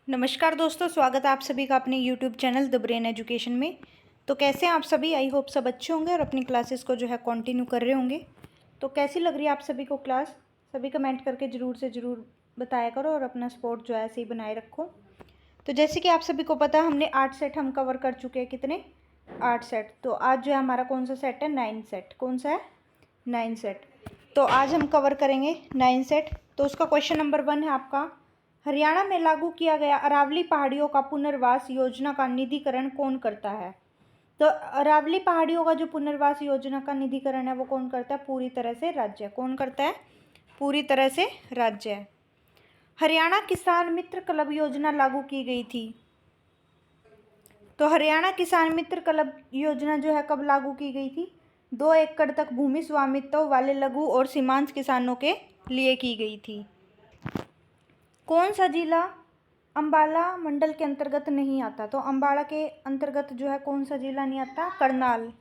नमस्कार दोस्तों, स्वागत है आप सभी का अपने YouTube channel the brain education में। तो कैसे हैं आप सभी? आई होप सब अच्छे होंगे और अपनी क्लासेस को जो है कंटिन्यू कर रहे होंगे। तो कैसी लग रही है आप सभी को क्लास? सभी कमेंट करके ज़रूर से ज़रूर बताया करो और अपना सपोर्ट जो है ऐसे ही बनाए रखो। तो जैसे कि आप सभी को पता, हमने 8 सेट हम कवर कर चुके हैं। कितने? 8 सेट। तो आज जो है हमारा कौन सा सेट है? 9 सेट। कौन सा है? 9 सेट। तो आज हम कवर करेंगे 9 सेट। तो उसका क्वेश्चन नंबर 1 है आपका, हरियाणा में लागू किया गया अरावली पहाड़ियों का पुनर्वास योजना का निधिकरण कौन करता है? तो अरावली पहाड़ियों का जो पुनर्वास योजना का निधिकरण है वो कौन करता है? पूरी तरह से राज्य। कौन करता है? पूरी तरह से राज्य। हरियाणा किसान मित्र क्लब योजना लागू की गई थी। तो हरियाणा किसान मित्र क्लब योजना जो है कब लागू की गई थी? 2 एकड़ तक भूमि स्वामित्व वाले लघु और सीमांत किसानों के लिए की गई थी। कौन सा जिला अंबाला मंडल के अंतर्गत नहीं आता? तो अंबाला के अंतर्गत जो है कौन सा जिला नहीं आता? करनाल।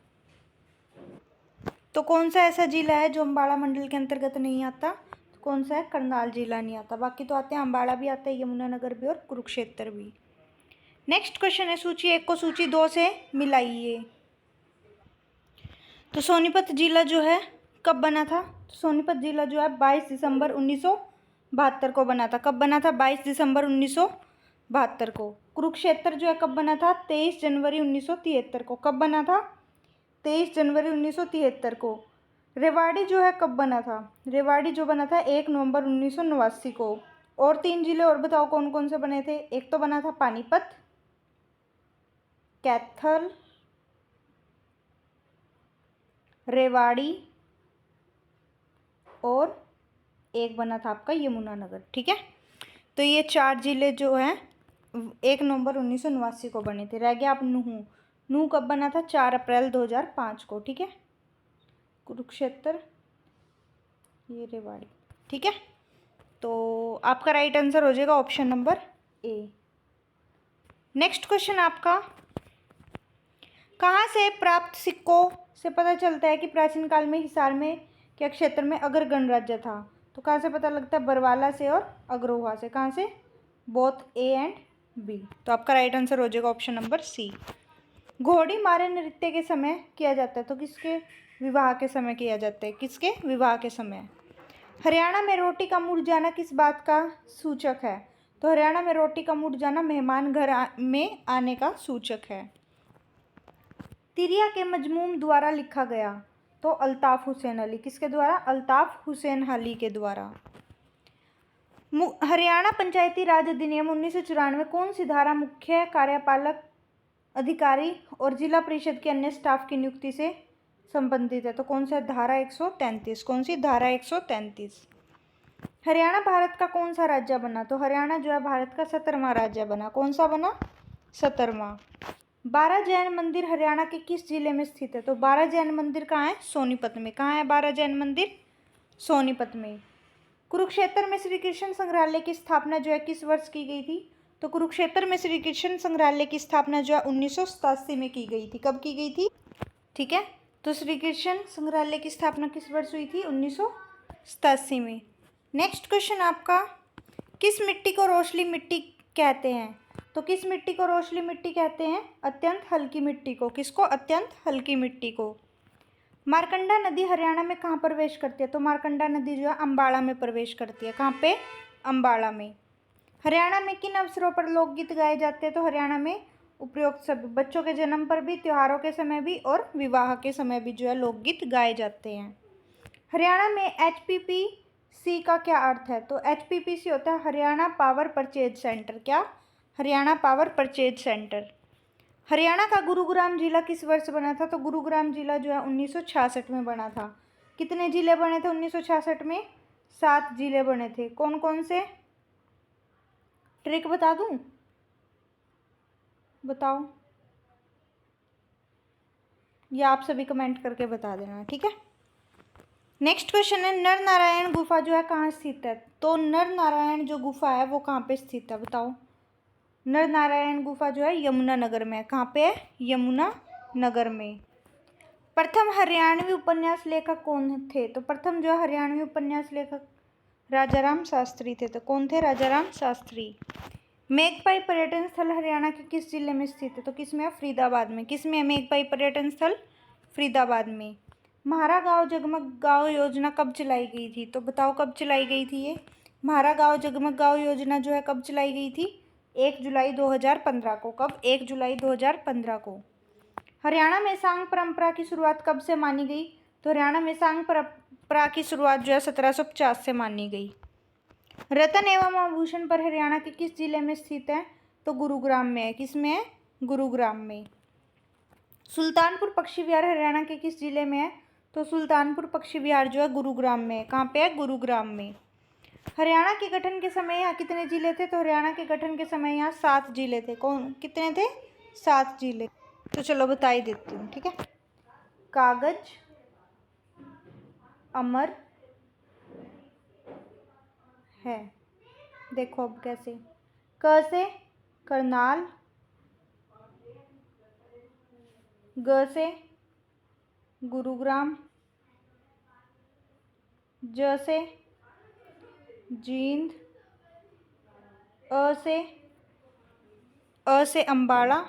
तो कौन सा ऐसा जिला है जो अंबाला मंडल के अंतर्गत नहीं आता? तो कौन सा है? करनाल जिला नहीं आता। बाकी तो आते हैं, अंबाला भी आता है, यमुनानगर भी और कुरुक्षेत्र भी। नेक्स्ट क्वेश्चन है, सूची 1 को सूची 2 से मिलाइए। तो सोनीपत जिला जो है कब बना था? तो सोनीपत जिला जो है 22 दिसंबर 1972 को बना था। कब बना था? 22 दिसंबर 1972 को। कुरुक्षेत्र जो है कब बना था? 23 जनवरी 1973 को। कब बना था? 23 जनवरी 1973 को। रेवाड़ी जो है कब बना था? रेवाड़ी जो बना था 1 नवंबर 1989 को। और 3 जिले और बताओ कौन कौन से बने थे? एक तो बना था पानीपत, कैथल, रेवाड़ी और एक बना था आपका यमुनानगर। ठीक है, तो ये 4 जिले जो हैं 1 नवंबर 1989 को बने थे। रह गया आप नूह। नूह कब बना था? 4 अप्रैल 2005 को। ठीक है, कुरुक्षेत्र, ये रेवाड़ी। ठीक है, तो आपका राइट आंसर हो जाएगा option number A. Next question आपका, कहाँ से प्राप्त सिक्कों से पता चलता है कि प्राचीन काल में हिसार में क्या क्षेत्र में अगर गणराज्य था? तो कहाँ से पता लगता है? बरवाला से और अग्रोहा से। कहाँ से? Both A and B. तो आपका राइट आंसर हो जाएगा ऑप्शन नंबर सी। घोड़ी मारे नृत्य के समय किया जाता है, तो किसके विवाह के समय किया जाता है? किसके विवाह के समय? हरियाणा में रोटी का मुड़ जाना किस बात का सूचक है? तो हरियाणा में रोटी का मुड़ जाना मेहमान घर में आने का सूचक है। तिरिया के मजमूम द्वारा लिखा गया? तो अल्ताफ हुसैन अली। किसके द्वारा? अल्ताफ हुसैन अली के द्वारा। हरियाणा पंचायती राज अधिनियम 1994 कौन सी धारा मुख्य कार्यपालक अधिकारी और जिला परिषद के अन्य स्टाफ की नियुक्ति से संबंधित है? तो कौन सा? धारा 133। कौन सी? धारा 133। हरियाणा भारत का कौन सा राज्य बना? तो हरियाणा जो है भारत का 17वां राज्य बना। कौन सा बना? 17वां। 12 जैन मंदिर हरियाणा के किस जिले में स्थित है? तो 12 जैन मंदिर कहाँ है? सोनीपत में। कहाँ है 12 जैन मंदिर? सोनीपत में। कुरुक्षेत्र में श्री कृष्ण संग्रहालय की स्थापना जो है किस वर्ष की गई थी? तो कुरुक्षेत्र में श्री कृष्ण संग्रहालय की स्थापना जो है 1987 में की गई थी। कब की गई थी? ठीक है, तो श्री कृष्ण संग्रहालय की स्थापना किस वर्ष हुई थी? 1987 में। नेक्स्ट क्वेश्चन आपका, किस मिट्टी को रोशली मिट्टी कहते हैं? तो किस मिट्टी को रोशली मिट्टी कहते हैं? अत्यंत हल्की मिट्टी को। किसको? अत्यंत हल्की मिट्टी को। मारकंडा नदी हरियाणा में कहाँ प्रवेश करती है? तो मारकंडा नदी जो है अम्बाड़ा में प्रवेश करती है। कहाँ पे? अम्बाड़ा में। हरियाणा में किन अवसरों पर लोकगीत गाए जाते हैं? तो हरियाणा में उपरोक्त सभी, बच्चों के जन्म पर भी, त्योहारों के समय भी और विवाह के समय भी जो है लोकगीत गाए जाते हैं। हरियाणा में HPPC का क्या अर्थ है? तो HPPC होता है हरियाणा पावर परचेज सेंटर। क्या? Haryana power purchase centre. Haryana का गुरुग्राम जिला किस वर्ष बना था? तो गुरुग्राम जिला जो है 1966 में बना था। कितने जिले बने थे 1966 में? 7 जिले बने थे। कौन कौन से? ट्रिक बता दूं? बताओ, या आप सभी कमेंट करके बता देना। ठीक है, नेक्स्ट क्वेश्चन है, नर नारायण गुफा जो है कहाँ स्थित है? तो नर नारायण जो गुफा है वो कहाँ पे स्थित है? बताओ। नर नारायण गुफा जो है यमुनानगर में है। कहाँ पे है? यमुनानगर में। प्रथम हरियाणवी उपन्यास लेखक कौन थे? तो प्रथम जो हरियाणवी उपन्यास लेखक राजाराम शास्त्री थे। तो कौन थे? राजाराम शास्त्री। मेघपाई पर्यटन स्थल हरियाणा के किस जिले में स्थित है? तो किस में है? फरीदाबाद में। किस में है मेघपाई पर्यटन स्थल? फरीदाबाद में। म्हारा गांव जगमग गांव योजना कब चलाई गई थी? तो बताओ कब चलाई गई थी ये? म्हारा गांव जगमग गांव योजना जो है कब चलाई गई थी? 1 जुलाई 2015 को। कब? 1 जुलाई 2015 को। हरियाणा में सांग परंपरा की शुरुआत कब से मानी गई? तो हरियाणा में सांग परंपरा की शुरुआत जो है 1750 से मानी गई। रतन एवं आभूषण पर हरियाणा के किस जिले में स्थित है? तो गुरुग्राम में है। किस में है? गुरुग्राम में। सुल्तानपुर पक्षी विहार हरियाणा के किस जिले में है? तो सुल्तानपुर पक्षी विहार जो है गुरुग्राम में है। कहाँ पे है? गुरुग्राम में। हरियाणा के गठन के समय यहाँ कितने जिले थे? तो हरियाणा के गठन के समय यहाँ 7 जिले थे। कौन कितने थे? 7 जिले। तो चलो बता ही देती हूँ, ठीक है। कागज, अमर है। देखो अब कैसे। क से करनाल, ग से गुरुग्राम, ज से जींद, अ से अम्बाड़ा,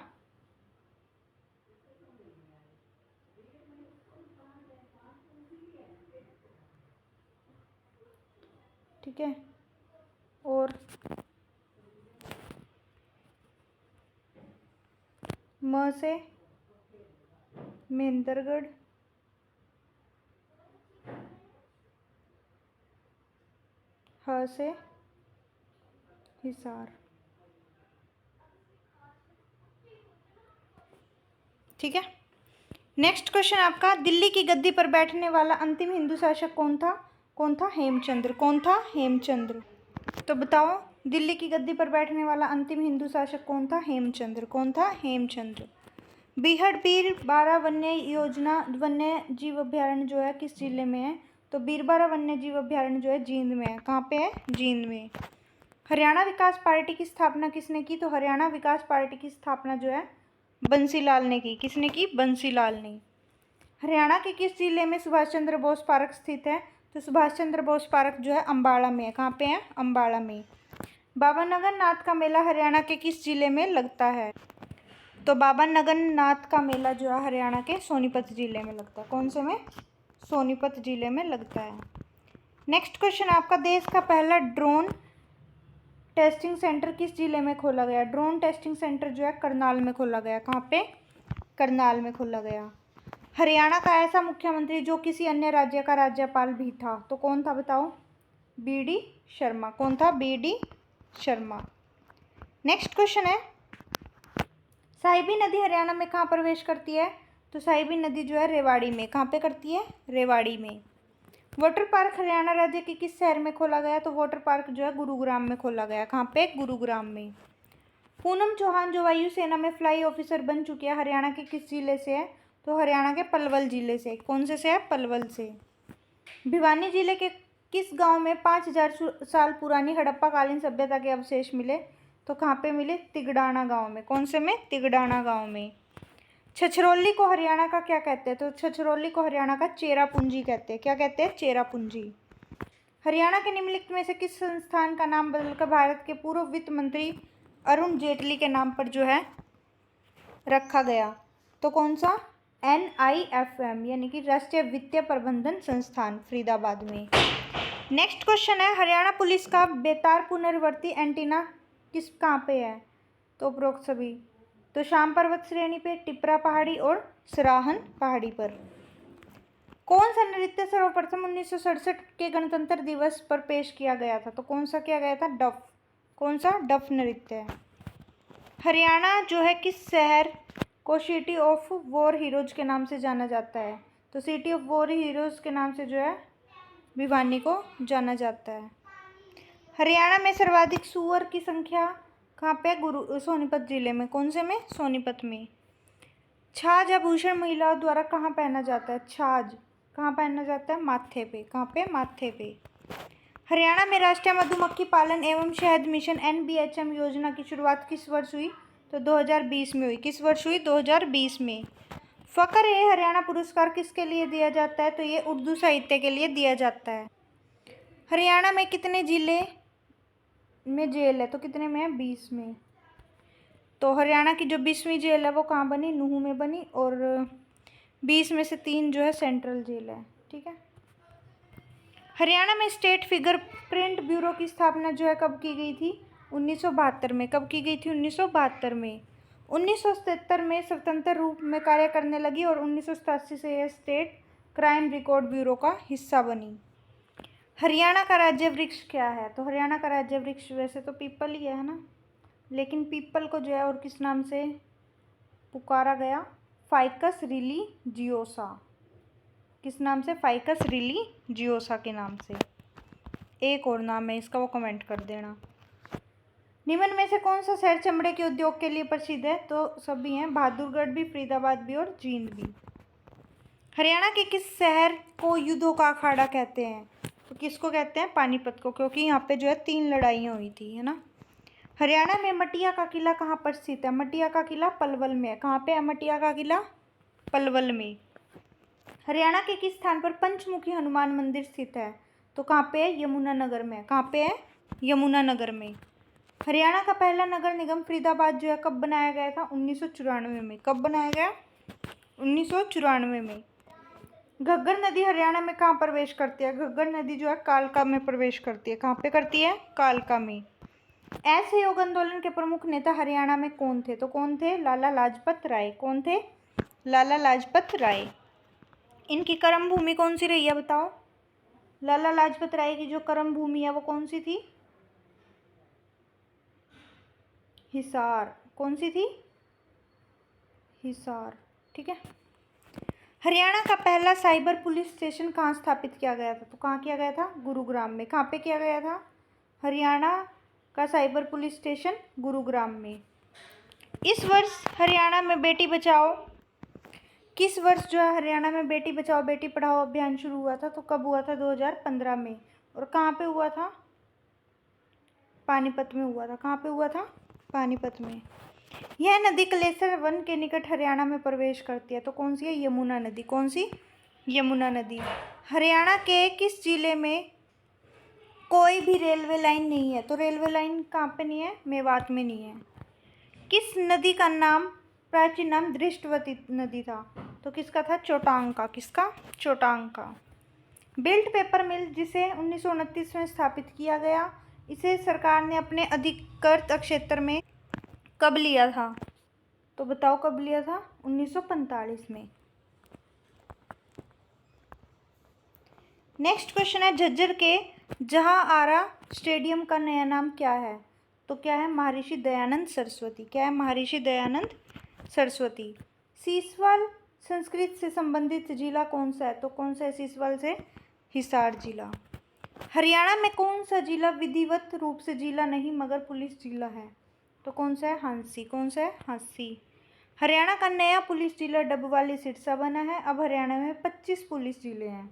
ठीक है, और म से महेंद्रगढ़, ह से हिसार, ठीक है। नेक्स्ट क्वेश्चन आपका, दिल्ली की गद्दी पर बैठने वाला अंतिम हिंदू शासक कौन था? कौन था? हेमचंद्र। कौन था? हेमचंद्र। तो बताओ दिल्ली की गद्दी पर बैठने वाला अंतिम हिंदू शासक कौन था? हेमचंद्र। कौन था? हेमचंद्र। बीहड़ 12 वन्य जीव अभ्यारण्य जो है किस जिले में है? तो 12 वन्य जीव अभ्यारण्य जो है जींद में है। कहाँ पे है? जींद में। हरियाणा विकास पार्टी की स्थापना किसने की? तो हरियाणा विकास पार्टी की स्थापना जो है बंसीलाल ने की। किसने की? बंसीलाल ने। हरियाणा के किस जिले में सुभाष चंद्र बोस पार्क स्थित है? तो सुभाष चंद्र बोस पार्क जो है अम्बाड़ा में है। कहाँ पे है? अम्बाड़ा में। बाबा नगर नाथ का मेला हरियाणा के किस जिले में लगता है? तो बाबा नगर नाथ का मेला जो है हरियाणा के सोनीपत जिले में लगता है। कौन से में? सोनीपत जिले में लगता है। नेक्स्ट क्वेश्चन आपका, देश का पहला ड्रोन टेस्टिंग सेंटर किस जिले में खोला गया? ड्रोन टेस्टिंग सेंटर जो है करनाल में खोला गया। कहाँ पे? करनाल में खोला गया। हरियाणा का ऐसा मुख्यमंत्री जो किसी अन्य राज्य का राज्यपाल भी था, तो कौन था बताओ? बी.डी. शर्मा। कौन था? बी.डी. शर्मा। नेक्स्ट क्वेश्चन है, साहिबी नदी हरियाणा में कहाँ प्रवेश करती है? तो साहिबी नदी जो है रेवाड़ी में। कहाँ पे करती है? रेवाड़ी में। वाटर पार्क हरियाणा राज्य के किस शहर में खोला गया? तो वाटर पार्क जो है गुरुग्राम में खोला गया। कहाँ पे? गुरुग्राम में। पूनम चौहान जो वायुसेना में फ्लाई ऑफिसर बन चुकी है, हरियाणा के किस जिले से है? तो हरियाणा के पलवल जिले से। कौन से है? पलवल से। भिवानी जिले के किस गांव में 5000 साल पुरानी हड़प्पा कालीन सभ्यता के अवशेष मिले? तो कहाँ पे मिले? तिगड़ाना गांव में। कौन से में? तिगड़ाना गांव में। छछरौली को हरियाणा का क्या कहते हैं? तो छछरौली को हरियाणा का चेरापूंजी कहते हैं। क्या कहते हैं? चेरापूंजी। हरियाणा के निम्नलिखित में से किस संस्थान का नाम बदलकर भारत के पूर्व वित्त मंत्री अरुण जेटली के नाम पर जो है रखा गया? तो कौन सा? NIFM यानी कि राष्ट्रीय वित्तीय प्रबंधन संस्थान, फरीदाबाद में। नेक्स्ट क्वेश्चन है, हरियाणा पुलिस का बेतार पुनर्वर्ती एंटीना किस कहाँ पे है? तो उपरोक्त सभी। तो शाम पर्वत श्रेणी पे, टिपरा पहाड़ी और सराहन पहाड़ी पर। कौन सा नृत्य सर्वप्रथम 1967 के गणतंत्र दिवस पर पेश किया गया था? तो कौन सा किया गया था? डफ। कौन सा? डफ नृत्य है। हरियाणा जो है किस शहर को सिटी ऑफ वॉर हीरोज के नाम से जाना जाता है? तो सिटी ऑफ वॉर हीरोज के नाम से जो है भिवानी को जाना जाता है। हरियाणा में सर्वाधिक सूअर की संख्या कहाँ पे? सोनीपत जिले में। कौन से में? सोनीपत में। छाछ आभूषण महिलाओं द्वारा कहाँ पहना जाता है? छाछ कहाँ पहना जाता है? माथे पे। कहाँ पे? माथे पे। हरियाणा में राष्ट्रीय मधुमक्खी पालन एवं शहद मिशन NBHM योजना की शुरुआत किस वर्ष हुई? तो 2020 में हुई। किस वर्ष हुई? 2020 में। फ़ख्र-ए हरियाणा पुरस्कार किसके लिए दिया जाता है? तो ये उर्दू साहित्य के लिए दिया जाता है। हरियाणा में कितने जिले में जेल है, तो कितने में है? 20 में। तो हरियाणा की जो 20वीं जेल है वो कहाँ बनी? नूहू में बनी, और 20 में से 3 जो है सेंट्रल जेल है। ठीक है। हरियाणा में स्टेट फिंगरप्रिंट ब्यूरो की स्थापना जो है कब की गई थी? 1972 में। कब की गई थी? 1972 में। 1977 में स्वतंत्र रूप में कार्य करने लगी और 1987 से यह स्टेट क्राइम रिकॉर्ड ब्यूरो का हिस्सा बनी। हरियाणा का राज्य वृक्ष क्या है? तो हरियाणा का राज्य वृक्ष वैसे तो पीपल ही है ना, लेकिन पीपल को जो है और किस नाम से पुकारा गया? Ficus religiosa. किस नाम से? फाइकस रिलीजियोसा के नाम से। एक और नाम है इसका, वो कमेंट कर देना। निम्न में से कौन सा शहर चमड़े के उद्योग के लिए प्रसिद्ध है? तो सभी हैं, बहादुरगढ़ भी, फरीदाबाद भी और जींद भी। हरियाणा के किस शहर को युद्धों का अखाड़ा कहते हैं? तो किसको कहते हैं? पानीपत को, क्योंकि यहाँ पे जो है 3 लड़ाइयाँ हुई थी, है ना। हरियाणा में मटिया का किला कहाँ पर स्थित है? मटिया का किला पलवल में है। कहाँ पे है मटिया का किला? पलवल में। हरियाणा के किस स्थान पर पंचमुखी हनुमान मंदिर स्थित है? तो कहाँ पे है? यमुनानगर में। कहाँ पे है? यमुनानगर में। हरियाणा का पहला नगर निगम फरीदाबाद जो है कब बनाया गया था? 1994 में। कब बनाया गया? 1994 में। घग्गर नदी हरियाणा में कहाँ प्रवेश करती है? घग्गर नदी जो है कालका में प्रवेश करती है। कहाँ पे करती है? कालका में। असहयोग आंदोलन के प्रमुख नेता हरियाणा में कौन थे? तो कौन थे? लाला लाजपत राय। कौन थे? लाला लाजपत राय। इनकी कर्म भूमि कौन सी रही है बताओ? लाला लाजपत राय की जो कर्म भूमि है वो कौन सी थी? हिसार। कौन सी थी? हिसार। ठीक है। हरियाणा का पहला साइबर पुलिस स्टेशन कहाँ स्थापित किया गया था? तो कहाँ किया गया था? गुरुग्राम में। कहाँ पे किया गया था? हरियाणा का साइबर पुलिस स्टेशन गुरुग्राम में। इस वर्ष हरियाणा में बेटी बचाओ, किस वर्ष जो है हरियाणा में बेटी बचाओ बेटी पढ़ाओ अभियान शुरू हुआ था? तो कब हुआ था? 2015 में। और कहाँ पे हुआ था? पानीपत में हुआ था। कहाँ पे हुआ था? पानीपत में। यह नदी कलेसर वन के निकट हरियाणा में प्रवेश करती है, तो कौन सी है? यमुना नदी। कौन सी? यमुना नदी। हरियाणा के किस जिले में कोई भी रेलवे लाइन नहीं है? तो रेलवे लाइन कहाँ पे नहीं है? मेवात में नहीं है। किस नदी का नाम प्राचीन नाम दृष्टवती नदी था? तो किसका था? चोटांग का। किसका? चोटांग का। बिल्ट पेपर मिल जिसे 1929 में स्थापित किया गया, इसे सरकार ने अपने अधिकृत क्षेत्र में कब लिया था? तो बताओ कब लिया था? 1945 में। नेक्स्ट क्वेश्चन है, झज्जर के जहां आरा स्टेडियम का नया नाम क्या है? तो क्या है? महर्षि दयानंद सरस्वती। क्या है? महर्षि दयानंद सरस्वती। सीसवाल संस्कृत से संबंधित जिला कौन सा है? तो कौन सा है सीसवाल से? हिसार जिला। हरियाणा में कौन सा जिला विधिवत रूप से जिला नहीं मगर पुलिस जिला है? तो कौन सा है? हांसी। कौन सा है? हांसी। हरियाणा का नया पुलिस जिला डबवाली सिरसा बना है। अब हरियाणा में 25 पुलिस जिले हैं,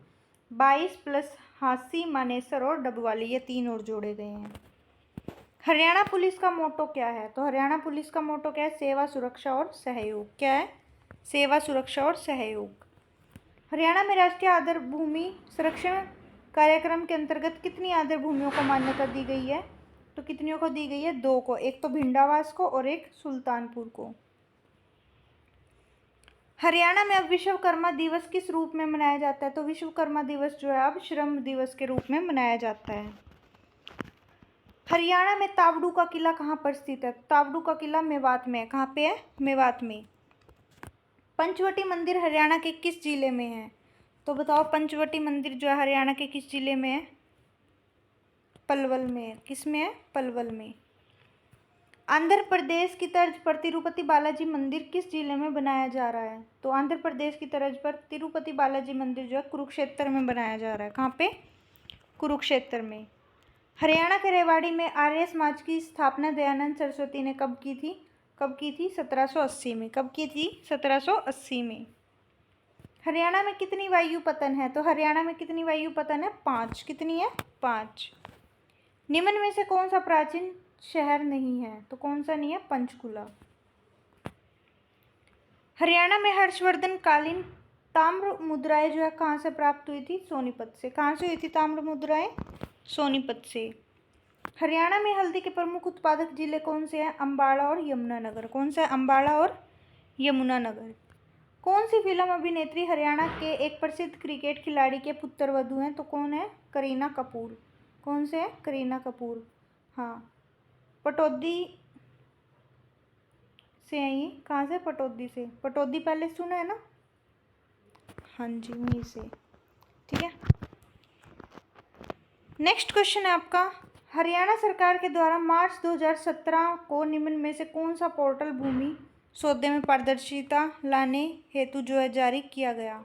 22 प्लस हांसी, मानेसर और डबवाली, ये 3 और जोड़े गए हैं। हरियाणा पुलिस का मोटो क्या है? तो हरियाणा पुलिस का मोटो क्या है? सेवा, सुरक्षा और सहयोग। क्या है? सेवा, सुरक्षा और सहयोग। हरियाणा में राष्ट्रीय आदर भूमि संरक्षण कार्यक्रम के अंतर्गत कितनी आदर भूमियों को मान्यता दी गई है? तो कितनियों को दी गई है? 2 को। एक तो भिंडावास को और एक सुल्तानपुर को। हरियाणा में अब विश्वकर्मा दिवस किस रूप में मनाया जाता है? तो विश्वकर्मा दिवस जो है अब श्रम दिवस के रूप में मनाया जाता है। हरियाणा में तावड़ू का किला कहाँ पर स्थित है? तावड़ू का किला मेवात में है। कहाँ पे है? मेवात में। पंचवटी मंदिर हरियाणा के किस जिले में है? तो बताओ पंचवटी मंदिर जो है हरियाणा के किस जिले में है? पलवल में है। किस में है? पलवल में। आंध्र प्रदेश की तर्ज पर तिरुपति बालाजी मंदिर किस जिले में बनाया जा रहा है? तो आंध्र प्रदेश की तर्ज पर तिरुपति बालाजी मंदिर जो है कुरुक्षेत्र में बनाया जा रहा है। कहाँ पे? कुरुक्षेत्र में। हरियाणा के रेवाड़ी में आर्य समाज की स्थापना दयानंद सरस्वती ने कब की थी? कब की थी? 1780 में। कब की थी? 1780 में। हरियाणा में कितनी वायु पतन है? तो हरियाणा में कितनी वायु पतन है? 5। कितनी है? 5। निम्न में से कौन सा प्राचीन शहर नहीं है? तो कौन सा नहीं है? पंचकुला। हरियाणा में हर्षवर्धन कालीन ताम्र मुद्राएं जो है कहाँ से प्राप्त हुई थी? सोनीपत से। कहाँ से हुई थी ताम्र मुद्राएं? सोनीपत से। हरियाणा में हल्दी के प्रमुख उत्पादक जिले कौन से हैं? अम्बाड़ा और यमुनानगर। कौन सा है? अम्बाड़ा और यमुनानगर। कौन सी फिल्म अभिनेत्री हरियाणा के एक प्रसिद्ध क्रिकेट खिलाड़ी के पुत्रवधू हैं? तो कौन है? करीना कपूर। कौन से है? करीना कपूर। हाँ, पटौदी से है ये। कहाँ से? पटौदी से। पटौदी पहले सुना है ना? हाँ जी, वहीं से। ठीक है, नेक्स्ट क्वेश्चन है आपका, हरियाणा सरकार के द्वारा मार्च 2017 को निम्न में से कौन सा पोर्टल भूमि सौदे में पारदर्शिता लाने हेतु जो है जारी किया गया?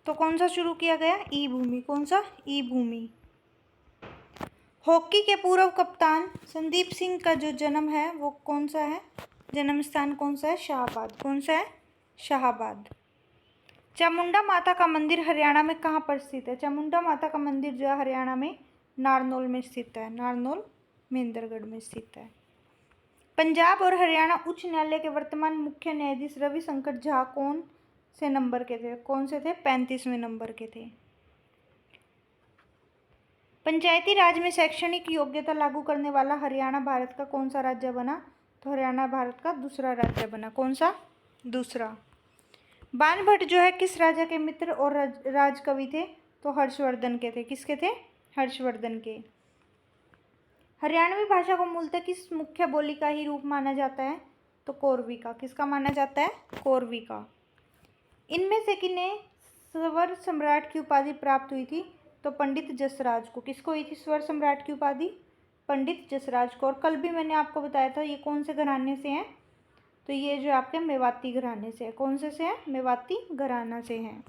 तो कौन सा शुरू किया गया? ई भूमि। कौन सा? ई भूमि। हॉकी के पूर्व कप्तान संदीप सिंह का जो जन्म है वो कौन सा है? जन्म स्थान कौन सा है? शाहबाद। कौन सा है? शाहबाद। चामुंडा माता का मंदिर हरियाणा में कहाँ पर स्थित है? चामुंडा माता का मंदिर जो है हरियाणा में नारनौल में स्थित है। नारनौल महेंद्रगढ़ में स्थित है। पंजाब और हरियाणा उच्च न्यायालय के वर्तमान मुख्य न्यायाधीश रविशंकर झा कौन से नंबर के थे? कौन से थे? 35वें नंबर के थे। पंचायती राज में शैक्षणिक योग्यता लागू करने वाला हरियाणा भारत का कौन सा राज्य बना? तो हरियाणा भारत का दूसरा राज्य बना। कौन सा? दूसरा। बाणभट्ट जो है किस राजा के मित्र और राजकवि थे? तो हर्षवर्धन के थे। किसके थे? हर्षवर्धन के। हरियाणवी भाषा को मूलतः किस मुख्य बोली का ही रूप माना जाता है? तो कोरवी का। किसका माना जाता है? कोरवी का। इनमें से किन्हें स्वर सम्राट की उपाधि प्राप्त हुई थी? तो पंडित जसराज को। किसको हुई थी स्वर सम्राट की उपाधि? पंडित जसराज को। और कल भी मैंने आपको बताया था ये कौन से घराने से हैं? तो ये जो आपके मेवाती घराने से है। कौन से है? मेवाती घराना से हैं।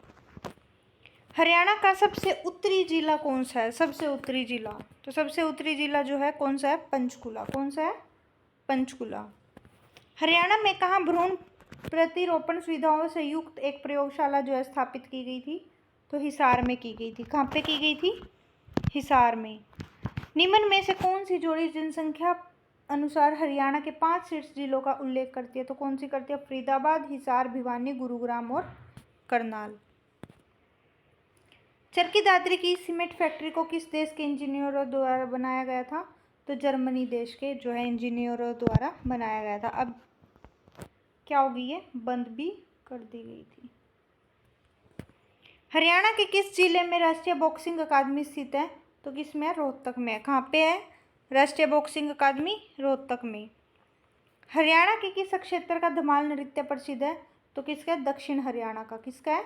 हरियाणा का सबसे उत्तरी जिला कौन सा है? सबसे उत्तरी जिला, तो सबसे उत्तरी जिला जो है कौन सा है? पंचकुला। कौन सा है? पंचकुला। हरियाणा में कहाँ भ्रूण प्रतिरोपण सुविधाओं से युक्त एक प्रयोगशाला जो है स्थापित की गई थी? तो हिसार में की गई थी। कहाँ पे की गई थी? हिसार में। निम्न में से कौन सी जोड़ी जनसंख्या अनुसार हरियाणा के 5 शीर्ष जिलों का उल्लेख करती है? तो कौन सी करती है? फरीदाबाद, हिसार, भिवानी, गुरुग्राम और करनाल। चरखी दादरी की सीमेंट फैक्ट्री को किस देश के इंजीनियरों द्वारा बनाया गया था? तो जर्मनी देश के जो है इंजीनियरों द्वारा बनाया गया था। अब क्या हो गई है? बंद भी कर दी गई थी। हरियाणा के किस जिले में राष्ट्रीय बॉक्सिंग अकादमी स्थित है? तो किस में? रोहतक में। कहाँ पे है राष्ट्रीय बॉक्सिंग अकादमी? रोहतक में। हरियाणा के किस क्षेत्र का धमाल नृत्य प्रसिद्ध है? तो किसका? दक्षिण हरियाणा का। किसका है?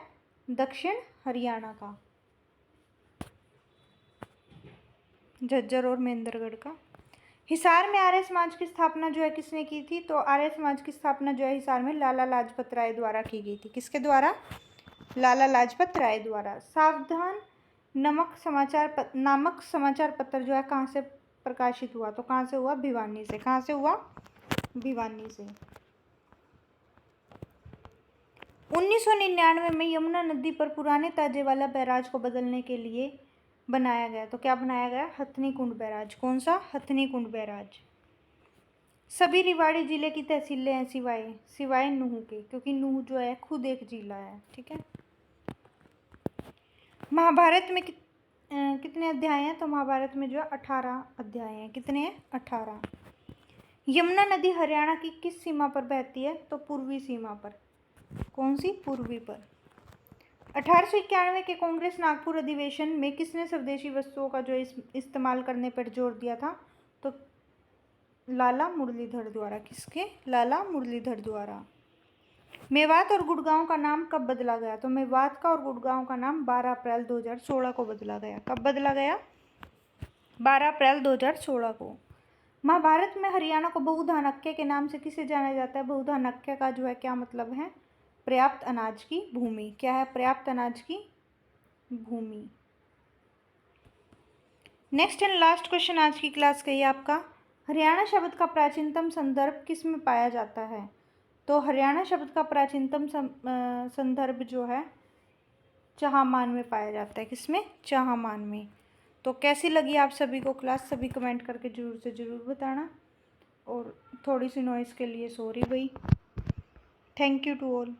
दक्षिण हरियाणा का। झज्जर और महेंद्रगढ़ का। हिसार में आर्य समाज की स्थापना जो है किसने की थी? तो आर्य समाज की स्थापना जो है हिसार में लाला लाजपत राय द्वारा की गई थी। किसके द्वारा? लाला लाजपत राय द्वारा। सावधान नामक समाचार पत्र जो है कहाँ से प्रकाशित हुआ? तो कहाँ से हुआ? भिवानी से। कहाँ से हुआ? भिवानी से। 1999 में यमुना नदी पर पुराने ताजेवाला बैराज को बदलने के लिए बनाया गया। तो क्या बनाया गया? हथनी कुंड बैराज। कौन सा? हथनी कुंड बैराज। सभी रेवाड़ी जिले की तहसीलें हैं सिवाय नूह के, क्योंकि नूह जो है खुद एक जिला है। ठीक है। महाभारत में कितने अध्याय हैं? तो महाभारत में जो है 18 अध्याय हैं। कितने हैं? 18। यमुना नदी हरियाणा की किस सीमा पर बहती है? तो पूर्वी सीमा पर। कौन सी? पूर्वी पर। 1891 के कांग्रेस नागपुर अधिवेशन में किसने स्वदेशी वस्तुओं का जो इस्तेमाल करने पर जोर दिया था? तो लाला मुरलीधर द्वारा। किसके? लाला मुरलीधर द्वारा। मेवात और गुड़गांव का नाम कब बदला गया? तो मेवात का और गुड़गांव का नाम 12 अप्रैल 2016 को बदला गया। कब बदला गया? 12 अप्रैल 2016 को। महाभारत में हरियाणा को बहुधानक्य के नाम से किसे जाना जाता है? बहुधानक्य का जो है क्या मतलब है? पर्याप्त अनाज की भूमि। क्या है? पर्याप्त अनाज की भूमि। नेक्स्ट एंड लास्ट क्वेश्चन आज की क्लास का ये आपका, हरियाणा शब्द का प्राचीनतम संदर्भ किस में पाया जाता है? तो हरियाणा शब्द का प्राचीनतम संदर्भ जो है चाहमान में पाया जाता है। किसमें? चाहमान में। तो कैसी लगी आप सभी को क्लास? सभी कमेंट करके ज़रूर से ज़रूर बताना। और थोड़ी सी नॉइज़ के लिए सॉरी भाई। Thank you to all.